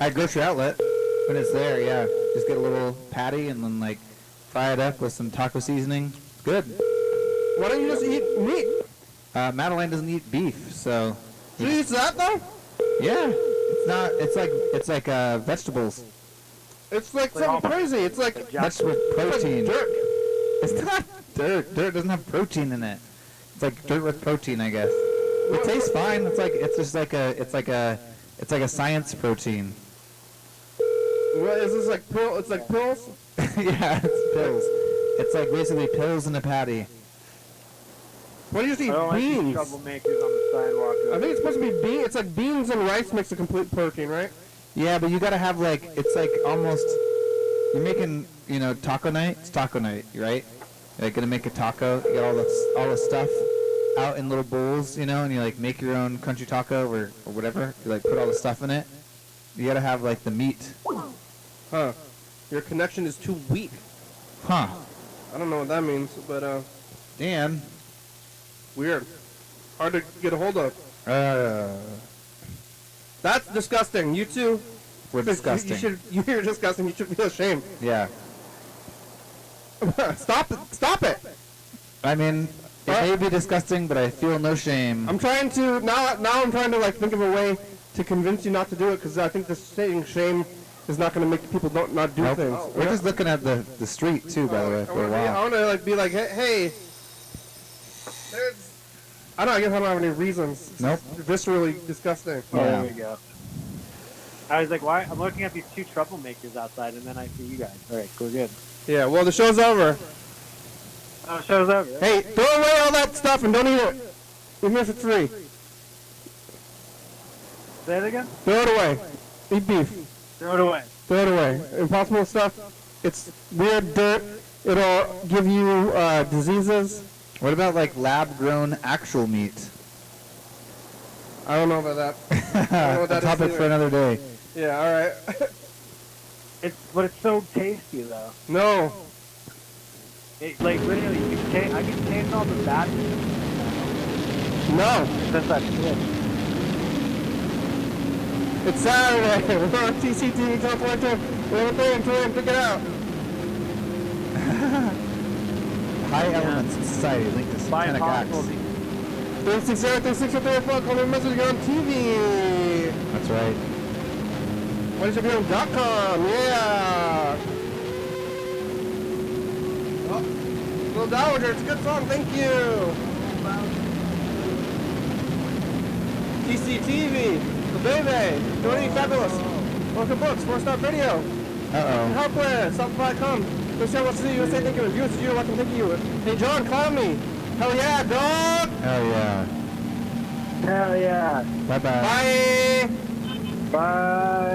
At grocery outlet, when it's there, yeah. Just get a little patty and then like fry it up with some taco seasoning. Good. Why don't you just eat meat? Madeline doesn't eat beef, so She eats that though? yeah. It's not. It's like vegetables. It's like something crazy. It's like Vegetable protein. dirt. It's not dirt. Dirt doesn't have protein in it. It's like dirt with protein, I guess. It tastes fine. It's just like a science protein. What is this like pill? It's like pills? Yeah, it's pills. It's like basically pills in a patty. Why do you just I eat don't like these beans? troublemakers on the sidewalk. I think it's supposed to be beans. It's like beans and rice makes a complete protein, right? Yeah, but you gotta have like it's like almost you're making taco night. It's taco night, right? You're like gonna make a taco. You got all the stuff out in little bowls, and you like make your own crunchy taco or whatever. You like put all the stuff in it. You gotta have like the meat. Huh. Your connection is too weak. Huh. I don't know what that means, but Dan. weird. Hard to get a hold of. Uh, That's disgusting. You two. we're disgusting. You're disgusting. You should feel ashamed. Yeah. Stop it. Stop it. I mean, it may be disgusting, but I feel no shame. I'm trying to now I'm trying to like think of a way to convince you not to do it because I think the saying shame is not going to make people not do Nope. things. We're just looking at the street too, by the way, for a I while. want to like be like, hey, there's. I don't know. I guess I don't have any reasons. It's Nope. Viscerally disgusting. Oh, Yeah. there we go. I was like, why? I'm looking at these two troublemakers outside, and then I see you guys. All right, we're good. Yeah. Well, the show's over. Oh, show's over. Right? Hey, throw away all that stuff and don't eat it. We're here for free. Say it again. Throw it away. Eat beef. Throw it away. Throw it away. Impossible stuff. It's weird dirt. It'll give you diseases. What about like lab-grown actual meat? I don't know about that. I don't know what A that is topic either. for another day. Yeah. All right. But it's so tasty though. No. It, like literally, you can taste. I can taste all the bad. No. That's that shit. It's Saturday. We're on TCTV Complex. We have a thing. Come in, pick it out. High elements in society linked to By satanic impossible. acts. 360-360-3 o'clock. Call me a message on TV. That's right. YDHWM.com. Yeah. Oh, Little Dowager. It's a good song. Thank you. TCTV. The Baby. Doing Fabulous. Welcome Books. 4-Star Radio. Uh-oh. Helpless. South.com. Michelle, what's the USA thinking of you? It's you. Welcome. Thank you. Hey, John, call me. Hell yeah, dog. Hell yeah. Hell yeah. Bye-bye. Bye. Bye.